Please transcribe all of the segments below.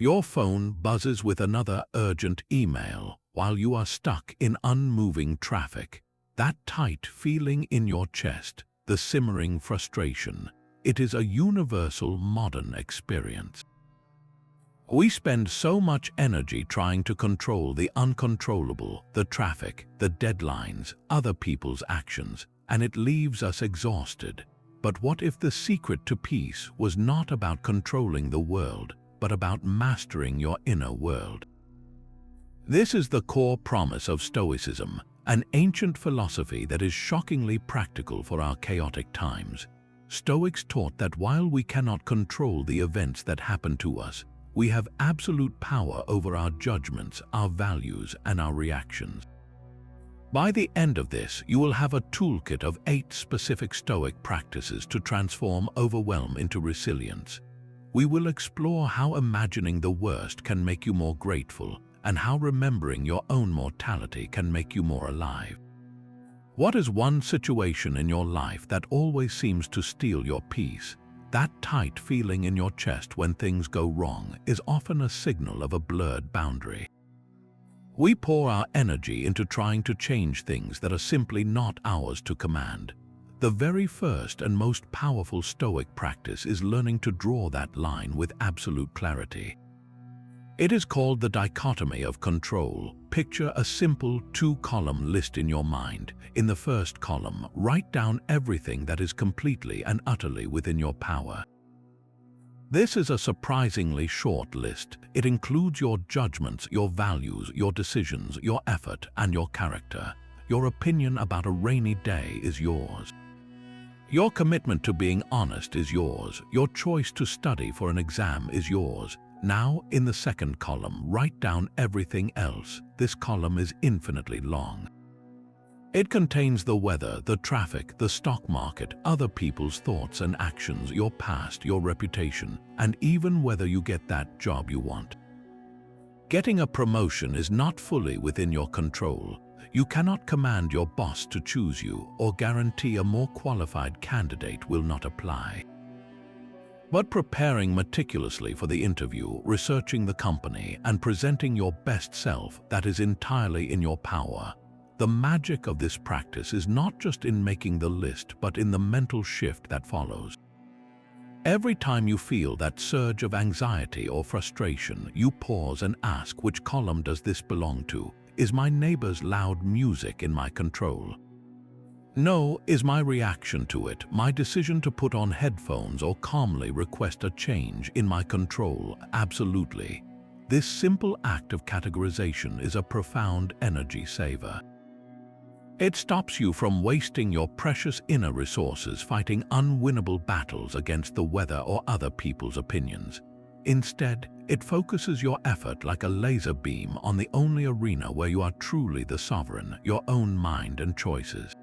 Your phone buzzes with another urgent email while you are stuck in unmoving traffic. That tight feeling in your chest, the simmering frustration, it is a universal modern experience. We spend so much energy trying to control the uncontrollable, the traffic, the deadlines, other people's actions, and it leaves us exhausted. But what if the secret to peace was not about controlling the world, but about mastering your inner world? This is the core promise of Stoicism, an ancient philosophy that is shockingly practical for our chaotic times. Stoics taught that while we cannot control the events that happen to us, we have absolute power over our judgments, our values, and our reactions. By the end of this, you will have a toolkit of 8 specific Stoic practices to transform overwhelm into resilience. We will explore how imagining the worst can make you more grateful, and how remembering your own mortality can make you more alive. What is one situation in your life that always seems to steal your peace? That tight feeling in your chest when things go wrong is often a signal of a blurred boundary. We pour our energy into trying to change things that are simply not ours to command. The very first and most powerful Stoic practice is learning to draw that line with absolute clarity. It is called the dichotomy of control. Picture a simple 2-column list in your mind. In the first column, write down everything that is completely and utterly within your power. This is a surprisingly short list. It includes your judgments, your values, your decisions, your effort, and your character. Your opinion about a rainy day is yours. Your commitment to being honest is yours. Your choice to study for an exam is yours. Now, in the second column, write down everything else. This column is infinitely long. It contains the weather, the traffic, the stock market, other people's thoughts and actions, your past, your reputation, and even whether you get that job you want. Getting a promotion is not fully within your control. You cannot command your boss to choose you or guarantee a more qualified candidate will not apply. But preparing meticulously for the interview, researching the company, and presenting your best self, that is entirely in your power. The magic of this practice is not just in making the list, but in the mental shift that follows. Every time you feel that surge of anxiety or frustration, you pause and ask, which column does this belong to? Is my neighbor's loud music in my control? No, is my reaction to it, my decision to put on headphones or calmly request a change, in my control? Absolutely. This simple act of categorization is a profound energy saver. It stops you from wasting your precious inner resources fighting unwinnable battles against the weather or other people's opinions. Instead, it focuses your effort like a laser beam on the only arena where you are truly the sovereign, your own mind and choices.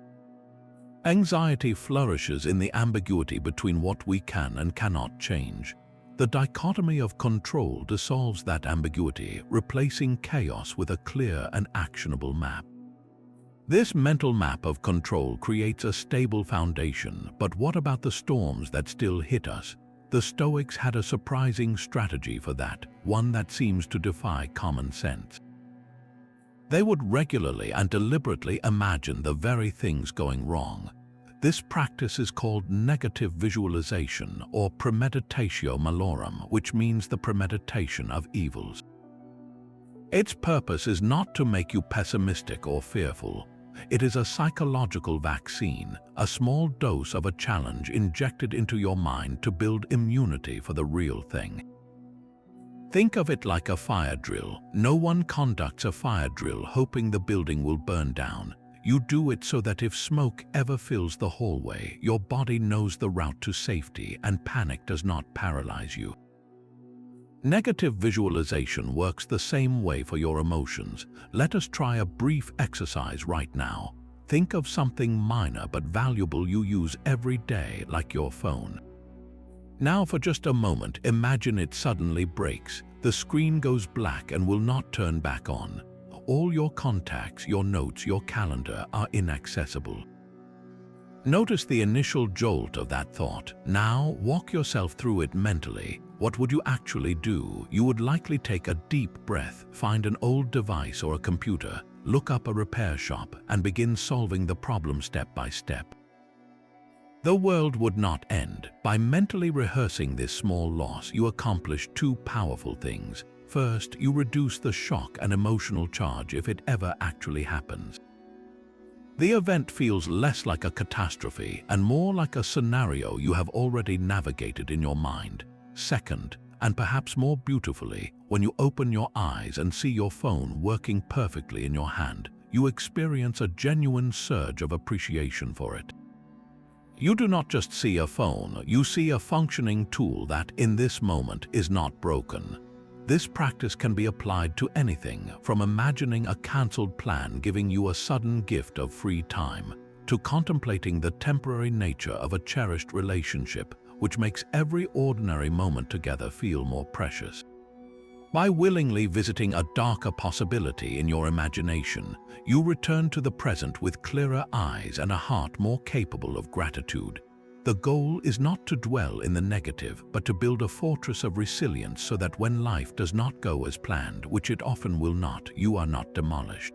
Anxiety flourishes in the ambiguity between what we can and cannot change. The dichotomy of control dissolves that ambiguity, replacing chaos with a clear and actionable map. This mental map of control creates a stable foundation, but what about the storms that still hit us? The Stoics had a surprising strategy for that, one that seems to defy common sense. They would regularly and deliberately imagine the very things going wrong. This practice is called negative visualization or premeditatio malorum, which means the premeditation of evils. Its purpose is not to make you pessimistic or fearful. It is a psychological vaccine, a small dose of a challenge injected into your mind to build immunity for the real thing. Think of it like a fire drill. No one conducts a fire drill hoping the building will burn down. You do it so that if smoke ever fills the hallway, your body knows the route to safety and panic does not paralyze you. Negative visualization works the same way for your emotions. Let us try a brief exercise right now. Think of something minor but valuable you use every day, like your phone. Now for just a moment, imagine it suddenly breaks. The screen goes black and will not turn back on. All your contacts, your notes, your calendar are inaccessible. Notice the initial jolt of that thought. Now walk yourself through it mentally. What would you actually do? You would likely take a deep breath, find an old device or a computer, look up a repair shop, and begin solving the problem step by step. The world would not end. By mentally rehearsing this small loss, you accomplish two powerful things. First, you reduce the shock and emotional charge if it ever actually happens. The event feels less like a catastrophe and more like a scenario you have already navigated in your mind. Second, and perhaps more beautifully, when you open your eyes and see your phone working perfectly in your hand, you experience a genuine surge of appreciation for it. You do not just see a phone, you see a functioning tool that, in this moment, is not broken. This practice can be applied to anything, from imagining a cancelled plan giving you a sudden gift of free time, to contemplating the temporary nature of a cherished relationship, which makes every ordinary moment together feel more precious. By willingly visiting a darker possibility in your imagination, you return to the present with clearer eyes and a heart more capable of gratitude. The goal is not to dwell in the negative, but to build a fortress of resilience so that when life does not go as planned, which it often will not, you are not demolished.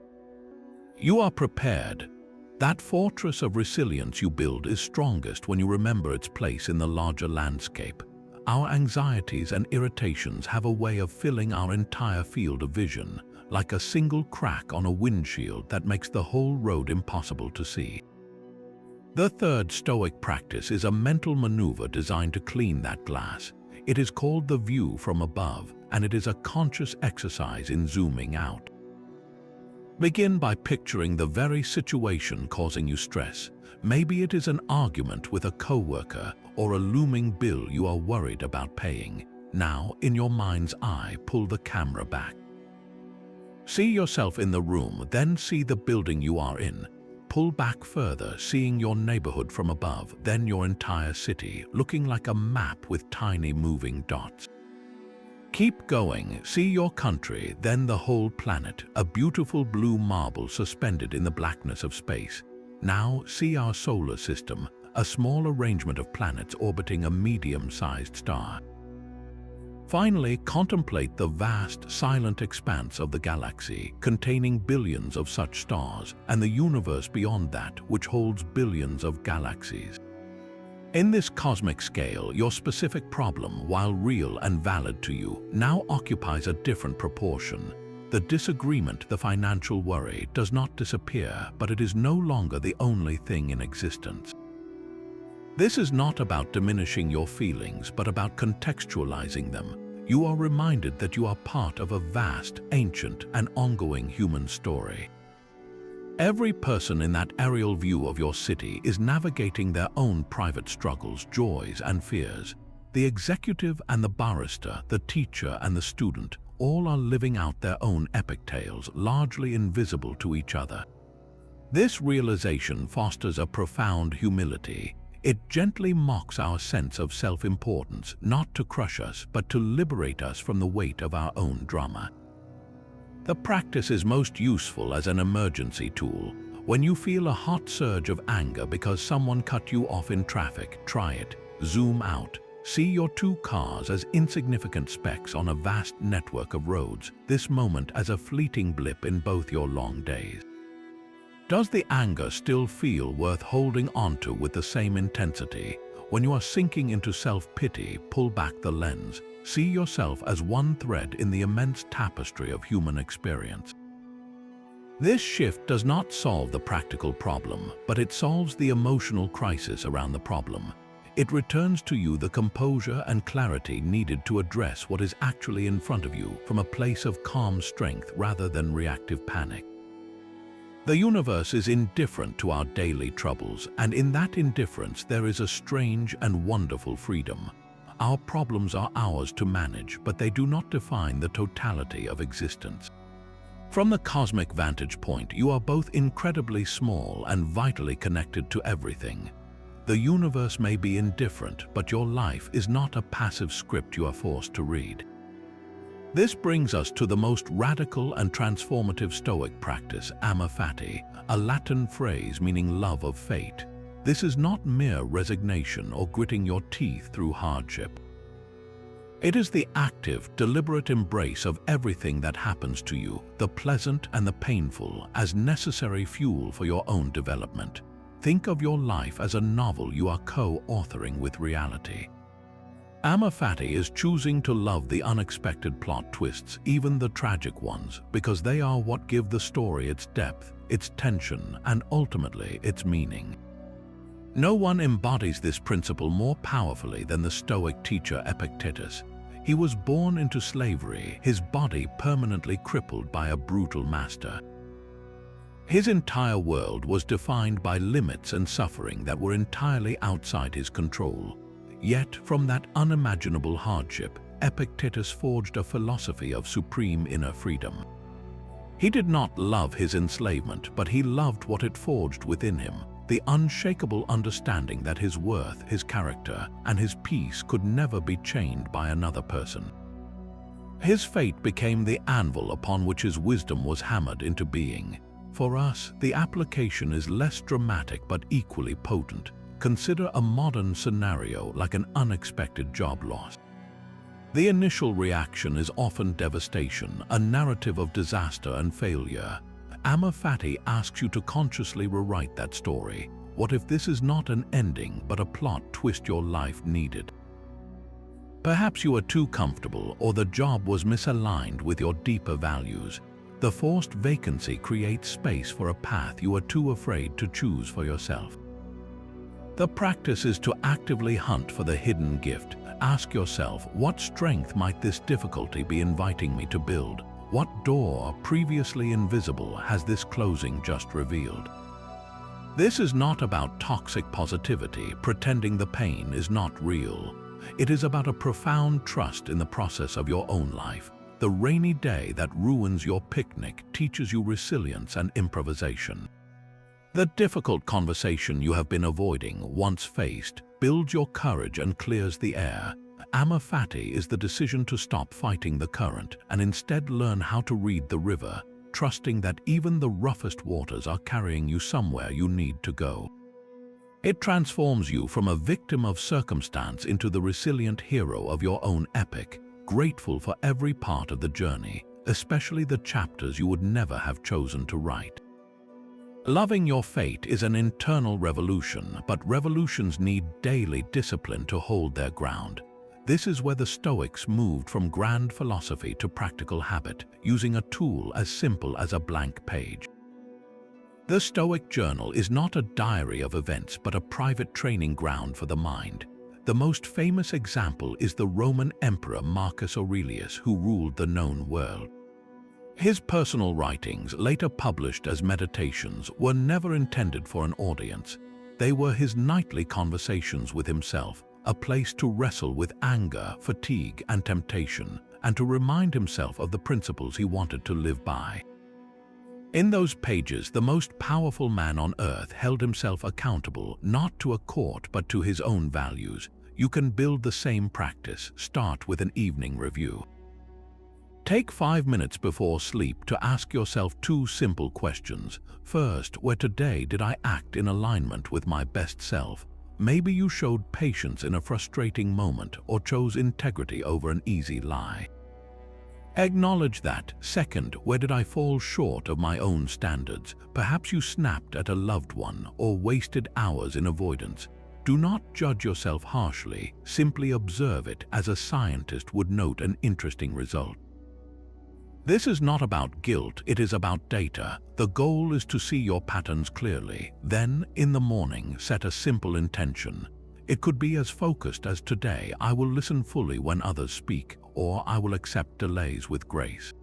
You are prepared. That fortress of resilience you build is strongest when you remember its place in the larger landscape. Our anxieties and irritations have a way of filling our entire field of vision, like a single crack on a windshield that makes the whole road impossible to see. The third Stoic practice is a mental maneuver designed to clean that glass. It is called the view from above, and it is a conscious exercise in zooming out. Begin by picturing the very situation causing you stress. Maybe it is an argument with a coworker or a looming bill you are worried about paying. Now, in your mind's eye, pull the camera back. See yourself in the room, then see the building you are in. Pull back further, seeing your neighborhood from above, then your entire city, looking like a map with tiny moving dots. Keep going, see your country, then the whole planet, a beautiful blue marble suspended in the blackness of space. Now see our solar system, a small arrangement of planets orbiting a medium-sized star. Finally, contemplate the vast, silent expanse of the galaxy, containing billions of such stars, and the universe beyond that, which holds billions of galaxies. In this cosmic scale, your specific problem, while real and valid to you, now occupies a different proportion. The disagreement, the financial worry, does not disappear, but it is no longer the only thing in existence. This is not about diminishing your feelings, but about contextualizing them. You are reminded that you are part of a vast, ancient, and ongoing human story. Every person in that aerial view of your city is navigating their own private struggles, joys, and fears. The executive and the barrister, the teacher and the student, all are living out their own epic tales, largely invisible to each other. This realization fosters a profound humility. It gently mocks our sense of self-importance, not to crush us, but to liberate us from the weight of our own drama. The practice is most useful as an emergency tool. When you feel a hot surge of anger because someone cut you off in traffic, try it. Zoom out. See your two cars as insignificant specks on a vast network of roads, this moment as a fleeting blip in both your long days. Does the anger still feel worth holding onto with the same intensity? When you are sinking into self-pity, pull back the lens. See yourself as one thread in the immense tapestry of human experience. This shift does not solve the practical problem, but it solves the emotional crisis around the problem. It returns to you the composure and clarity needed to address what is actually in front of you from a place of calm strength rather than reactive panic. The universe is indifferent to our daily troubles, and in that indifference there is a strange and wonderful freedom. Our problems are ours to manage, but they do not define the totality of existence. From the cosmic vantage point, you are both incredibly small and vitally connected to everything. The universe may be indifferent, but your life is not a passive script you are forced to read. This brings us to the most radical and transformative Stoic practice, amor fati, a Latin phrase meaning love of fate. This is not mere resignation or gritting your teeth through hardship. It is the active, deliberate embrace of everything that happens to you, the pleasant and the painful, as necessary fuel for your own development. Think of your life as a novel you are co-authoring with reality. Amor Fati is choosing to love the unexpected plot twists, even the tragic ones, because they are what give the story its depth, its tension, and ultimately its meaning. No one embodies this principle more powerfully than the Stoic teacher Epictetus. He was born into slavery, his body permanently crippled by a brutal master. His entire world was defined by limits and suffering that were entirely outside his control. Yet, from that unimaginable hardship, Epictetus forged a philosophy of supreme inner freedom. He did not love his enslavement, but he loved what it forged within him, the unshakable understanding that his worth, his character, and his peace could never be chained by another person. His fate became the anvil upon which his wisdom was hammered into being. For us, the application is less dramatic but equally potent. Consider a modern scenario like an unexpected job loss. The initial reaction is often devastation, a narrative of disaster and failure. Amor Fati asks you to consciously rewrite that story. What if this is not an ending but a plot twist your life needed? Perhaps you are too comfortable, or the job was misaligned with your deeper values. The forced vacancy creates space for a path you are too afraid to choose for yourself. The practice is to actively hunt for the hidden gift. Ask yourself, what strength might this difficulty be inviting me to build? What door, previously invisible, has this closing just revealed? This is not about toxic positivity, pretending the pain is not real. It is about a profound trust in the process of your own life. The rainy day that ruins your picnic teaches you resilience and improvisation. The difficult conversation you have been avoiding, once faced, builds your courage and clears the air. Amor Fati is the decision to stop fighting the current and instead learn how to read the river, trusting that even the roughest waters are carrying you somewhere you need to go. It transforms you from a victim of circumstance into the resilient hero of your own epic, grateful for every part of the journey, especially the chapters you would never have chosen to write. Loving your fate is an internal revolution, but revolutions need daily discipline to hold their ground. This is where the Stoics moved from grand philosophy to practical habit, using a tool as simple as a blank page. The Stoic journal is not a diary of events, but a private training ground for the mind. The most famous example is the Roman Emperor Marcus Aurelius, who ruled the known world. His personal writings, later published as meditations, were never intended for an audience. They were his nightly conversations with himself, a place to wrestle with anger, fatigue, and temptation, and to remind himself of the principles he wanted to live by. In those pages, the most powerful man on earth held himself accountable, not to a court but to his own values. You can build the same practice. Start with an evening review. Take 5 minutes before sleep to ask yourself 2 simple questions. First, where today did I act in alignment with my best self? Maybe you showed patience in a frustrating moment or chose integrity over an easy lie. Acknowledge that. Second, where did I fall short of my own standards? Perhaps you snapped at a loved one or wasted hours in avoidance. Do not judge yourself harshly, simply observe it as a scientist would note an interesting result. This is not about guilt, it is about data. The goal is to see your patterns clearly. Then, in the morning, set a simple intention. It could be as focused as today, I will listen fully when others speak, or I will accept delays with grace.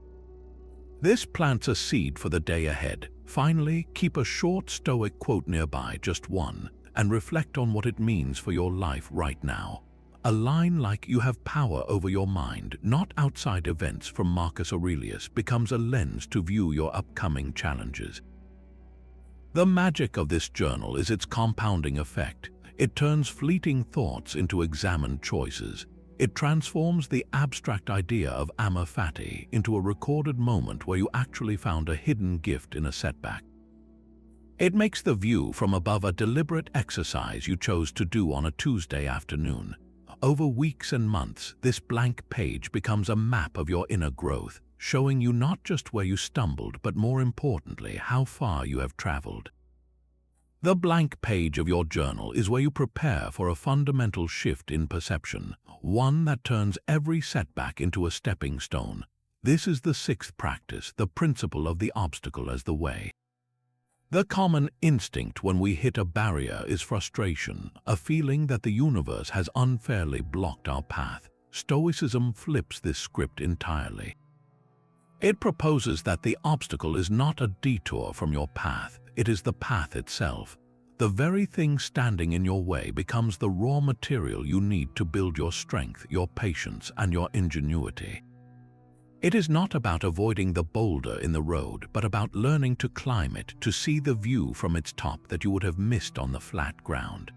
This plants a seed for the day ahead. Finally, keep a short Stoic quote nearby, just one, and reflect on what it means for your life right now. A line like "you have power over your mind, not outside events" from Marcus Aurelius becomes a lens to view your upcoming challenges. The magic of this journal is its compounding effect. It turns fleeting thoughts into examined choices. It transforms the abstract idea of amor fati into a recorded moment where you actually found a hidden gift in a setback. It makes the view from above a deliberate exercise you chose to do on a Tuesday afternoon. Over weeks and months, this blank page becomes a map of your inner growth, showing you not just where you stumbled, but more importantly, how far you have traveled. The blank page of your journal is where you prepare for a fundamental shift in perception, one that turns every setback into a stepping stone. This is the sixth practice, the principle of the obstacle as the way. The common instinct when we hit a barrier is frustration, a feeling that the universe has unfairly blocked our path. Stoicism flips this script entirely. It proposes that the obstacle is not a detour from your path, it is the path itself. The very thing standing in your way becomes the raw material you need to build your strength, your patience, and your ingenuity. It is not about avoiding the boulder in the road, but about learning to climb it, to see the view from its top that you would have missed on the flat ground.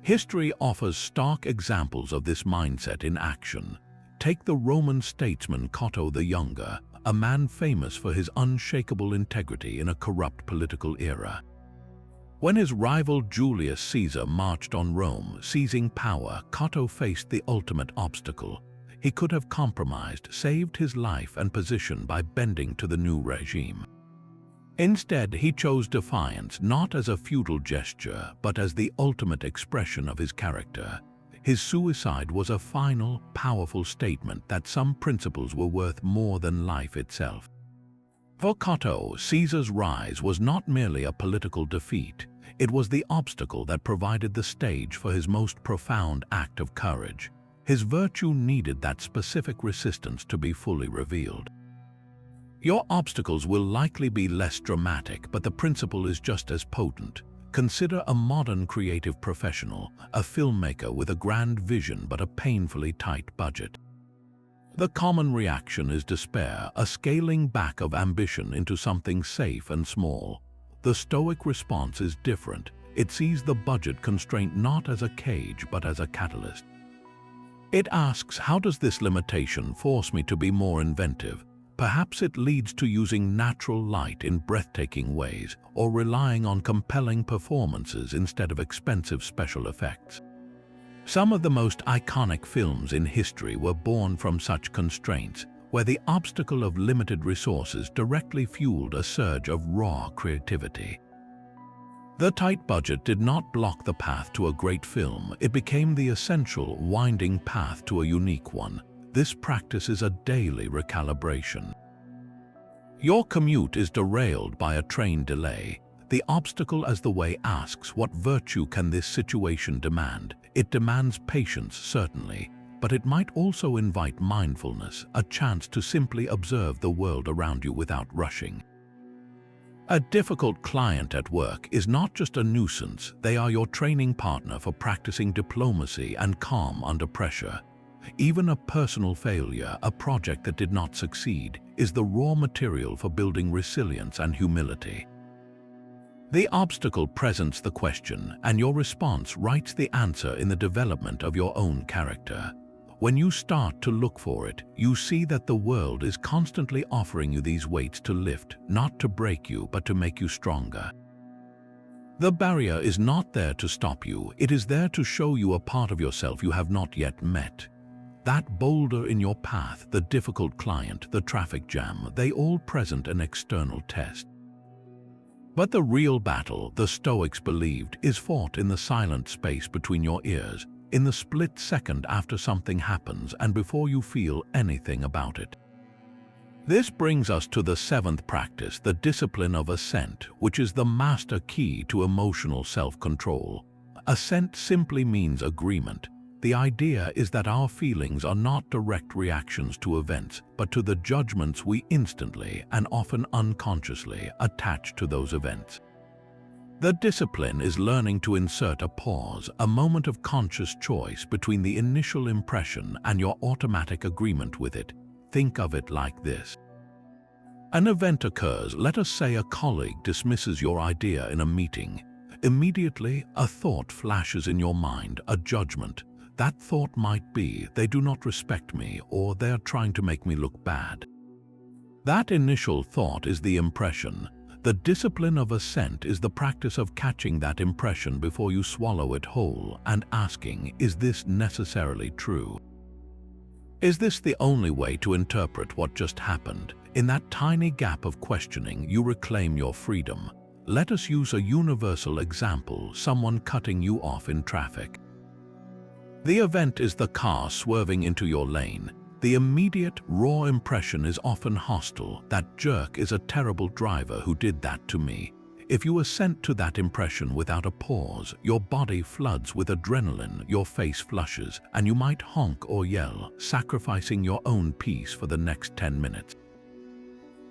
History offers stark examples of this mindset in action. Take the Roman statesman Cato the Younger, a man famous for his unshakable integrity in a corrupt political era. When his rival Julius Caesar marched on Rome, seizing power, Cato faced the ultimate obstacle. He could have compromised, saved his life and position by bending to the new regime. Instead, he chose defiance not as a futile gesture, but as the ultimate expression of his character. His suicide was a final, powerful statement that some principles were worth more than life itself. For Cato, Caesar's rise was not merely a political defeat. It was the obstacle that provided the stage for his most profound act of courage. His virtue needed that specific resistance to be fully revealed. Your obstacles will likely be less dramatic, but the principle is just as potent. Consider a modern creative professional, a filmmaker with a grand vision but a painfully tight budget. The common reaction is despair, a scaling back of ambition into something safe and small. The Stoic response is different. It sees the budget constraint not as a cage but as a catalyst. It asks, how does this limitation force me to be more inventive? Perhaps it leads to using natural light in breathtaking ways, or relying on compelling performances instead of expensive special effects. Some of the most iconic films in history were born from such constraints, where the obstacle of limited resources directly fueled a surge of raw creativity. The tight budget did not block the path to a great film, it became the essential, winding path to a unique one. This practice is a daily recalibration. Your commute is derailed by a train delay. The obstacle as the way asks, what virtue can this situation demand? It demands patience, certainly, but it might also invite mindfulness, a chance to simply observe the world around you without rushing. A difficult client at work is not just a nuisance, they are your training partner for practicing diplomacy and calm under pressure. Even a personal failure, a project that did not succeed, is the raw material for building resilience and humility. The obstacle presents the question, and your response writes the answer in the development of your own character. When you start to look for it, you see that the world is constantly offering you these weights to lift, not to break you, but to make you stronger. The barrier is not there to stop you, it is there to show you a part of yourself you have not yet met. That boulder in your path, the difficult client, the traffic jam, they all present an external test. But the real battle, the Stoics believed, is fought in the silent space between your ears, in the split second after something happens and before you feel anything about it. This brings us to the seventh practice, the discipline of assent, which is the master key to emotional self-control. Assent simply means agreement. The idea is that our feelings are not direct reactions to events, but to the judgments we instantly and often unconsciously attach to those events. The discipline is learning to insert a pause, a moment of conscious choice between the initial impression and your automatic agreement with it. Think of it like this. An event occurs, let us say a colleague dismisses your idea in a meeting. Immediately, a thought flashes in your mind, a judgment. That thought might be, they do not respect me, or they are trying to make me look bad. That initial thought is the impression. The discipline of assent is the practice of catching that impression before you swallow it whole and asking, is this necessarily true? Is this the only way to interpret what just happened? In that tiny gap of questioning, you reclaim your freedom. Let us use a universal example, someone cutting you off in traffic. The event is the car swerving into your lane. The immediate, raw impression is often hostile. That jerk is a terrible driver who did that to me. If you assent to that impression without a pause, your body floods with adrenaline, your face flushes, and you might honk or yell, sacrificing your own peace for the next 10 minutes.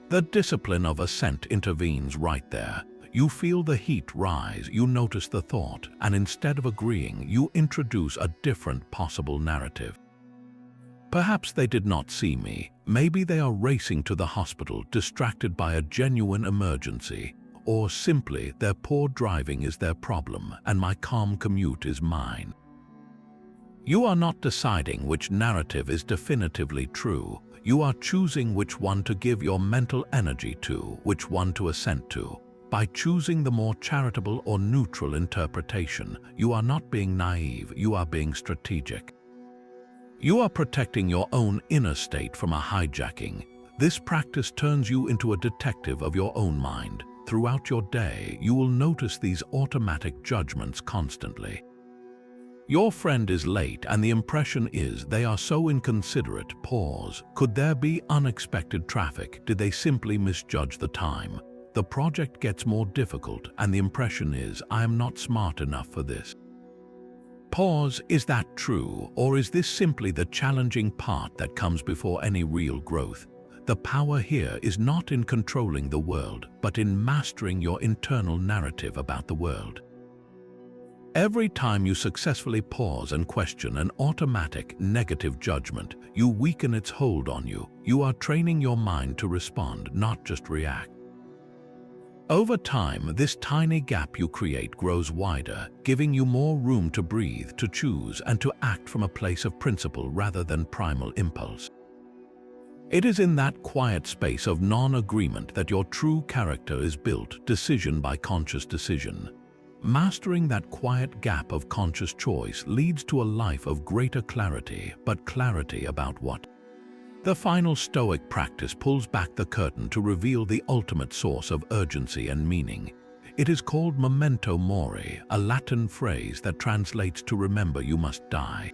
The discipline of assent intervenes right there. You feel the heat rise, you notice the thought, and instead of agreeing, you introduce a different possible narrative. Perhaps they did not see me. Maybe they are racing to the hospital, distracted by a genuine emergency. Or simply, their poor driving is their problem, and my calm commute is mine. You are not deciding which narrative is definitively true. You are choosing which one to give your mental energy to, which one to assent to. By choosing the more charitable or neutral interpretation, you are not being naive, you are being strategic. You are protecting your own inner state from a hijacking. This practice turns you into a detective of your own mind. Throughout your day, you will notice these automatic judgments constantly. Your friend is late and the impression is they are so inconsiderate. Pause. Could there be unexpected traffic? Did they simply misjudge the time? The project gets more difficult and the impression is, I am not smart enough for this. Pause. Is that true, or is this simply the challenging part that comes before any real growth? The power here is not in controlling the world, but in mastering your internal narrative about the world. Every time you successfully pause and question an automatic negative judgment, you weaken its hold on you. You are training your mind to respond, not just react. Over time, this tiny gap you create grows wider, giving you more room to breathe, to choose, and to act from a place of principle rather than primal impulse. It is in that quiet space of non-agreement that your true character is built, decision by conscious decision. Mastering that quiet gap of conscious choice leads to a life of greater clarity, but clarity about what? The final Stoic practice pulls back the curtain to reveal the ultimate source of urgency and meaning. It is called memento mori, a Latin phrase that translates to remember you must die.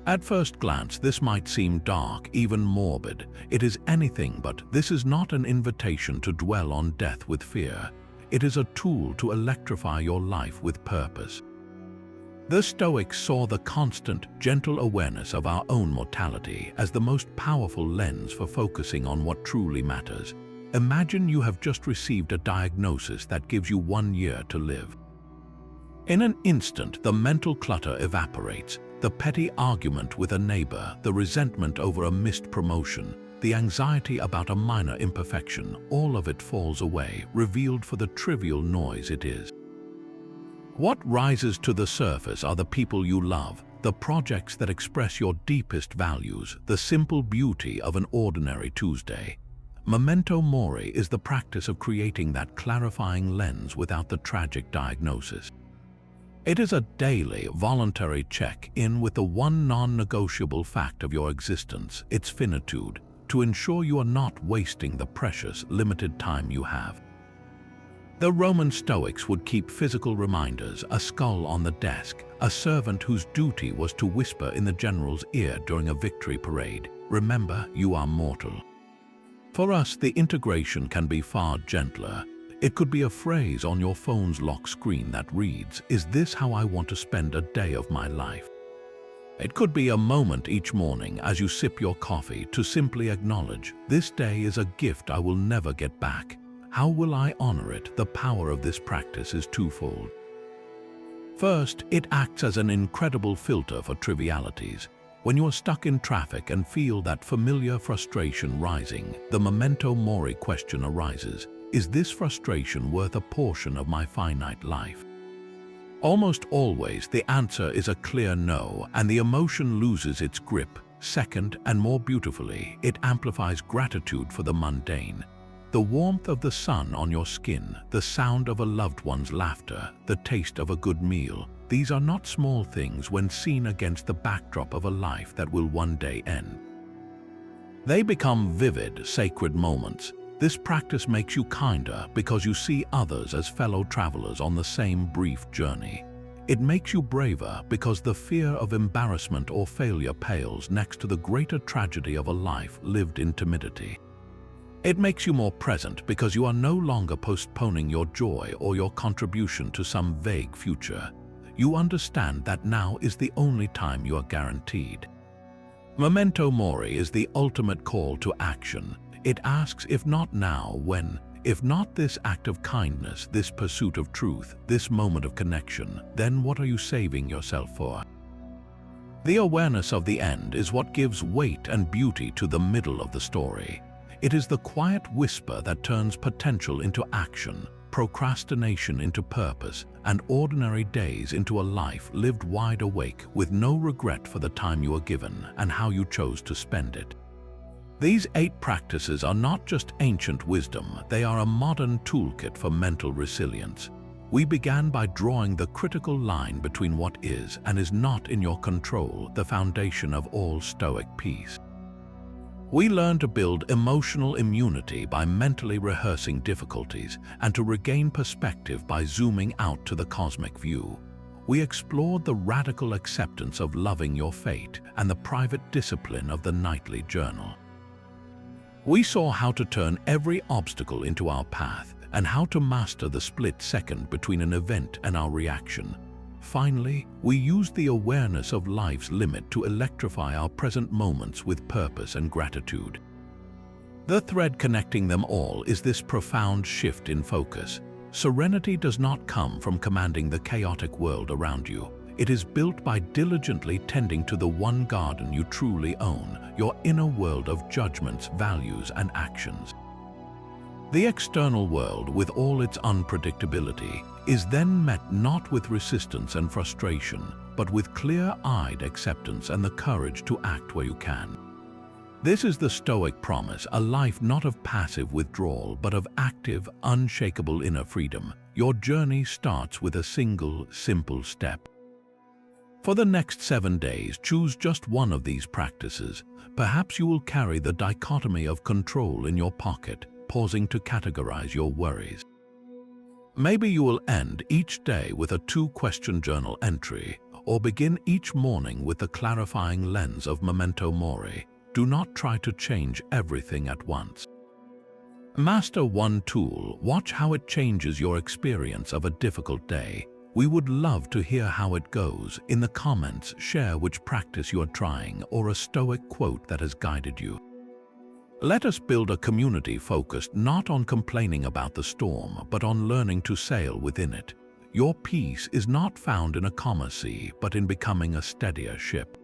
At first glance, this might seem dark, even morbid. It is anything but. This is not an invitation to dwell on death with fear. It is a tool to electrify your life with purpose. The Stoics saw the constant, gentle awareness of our own mortality as the most powerful lens for focusing on what truly matters. Imagine you have just received a diagnosis that gives you 1 year to live. In an instant, the mental clutter evaporates. The petty argument with a neighbor, the resentment over a missed promotion, the anxiety about a minor imperfection, all of it falls away, revealed for the trivial noise it is. What rises to the surface are the people you love, the projects that express your deepest values, the simple beauty of an ordinary Tuesday. Memento mori is the practice of creating that clarifying lens without the tragic diagnosis. It is a daily, voluntary check-in with the one non-negotiable fact of your existence, its finitude, to ensure you are not wasting the precious, limited time you have. The Roman Stoics would keep physical reminders, a skull on the desk, a servant whose duty was to whisper in the general's ear during a victory parade, "Remember, you are mortal." For us, the integration can be far gentler. It could be a phrase on your phone's lock screen that reads, "Is this how I want to spend a day of my life?" It could be a moment each morning as you sip your coffee to simply acknowledge, "This day is a gift I will never get back. How will I honor it?" The power of this practice is twofold. First, it acts as an incredible filter for trivialities. When you are stuck in traffic and feel that familiar frustration rising, the memento mori question arises, is this frustration worth a portion of my finite life? Almost always, the answer is a clear no, and the emotion loses its grip. Second, and more beautifully, it amplifies gratitude for the mundane. The warmth of the sun on your skin, the sound of a loved one's laughter, the taste of a good meal, these are not small things when seen against the backdrop of a life that will one day end. They become vivid, sacred moments. This practice makes you kinder because you see others as fellow travelers on the same brief journey. It makes you braver because the fear of embarrassment or failure pales next to the greater tragedy of a life lived in timidity. It makes you more present because you are no longer postponing your joy or your contribution to some vague future. You understand that now is the only time you are guaranteed. Memento mori is the ultimate call to action. It asks, if not now, when? If not this act of kindness, this pursuit of truth, this moment of connection, then what are you saving yourself for? The awareness of the end is what gives weight and beauty to the middle of the story. It is the quiet whisper that turns potential into action, procrastination into purpose, and ordinary days into a life lived wide awake with no regret for the time you were given and how you chose to spend it. These 8 practices are not just ancient wisdom, they are a modern toolkit for mental resilience. We began by drawing the critical line between what is and is not in your control, the foundation of all Stoic peace. We learn to build emotional immunity by mentally rehearsing difficulties and to regain perspective by zooming out to the cosmic view. We explored the radical acceptance of loving your fate and the private discipline of the nightly journal. We saw how to turn every obstacle into our path and how to master the split second between an event and our reaction. Finally, we used the awareness of life's limit to electrify our present moments with purpose and gratitude. The thread connecting them all is this profound shift in focus. Serenity does not come from commanding the chaotic world around you. It is built by diligently tending to the one garden you truly own, your inner world of judgments, values, and actions. The external world, with all its unpredictability, is then met not with resistance and frustration, but with clear-eyed acceptance and the courage to act where you can. This is the Stoic promise, a life not of passive withdrawal, but of active, unshakable inner freedom. Your journey starts with a single, simple step. For the next 7 days, choose just one of these practices. Perhaps you will carry the dichotomy of control in your pocket, pausing to categorize your worries. Maybe you will end each day with a 2-question journal entry, or begin each morning with the clarifying lens of memento mori. Do not try to change everything at once. Master one tool, watch how it changes your experience of a difficult day. We would love to hear how it goes. In the comments, share which practice you are trying or a Stoic quote that has guided you. Let us build a community focused not on complaining about the storm, but on learning to sail within it. Your peace is not found in a calmer sea, but in becoming a steadier ship.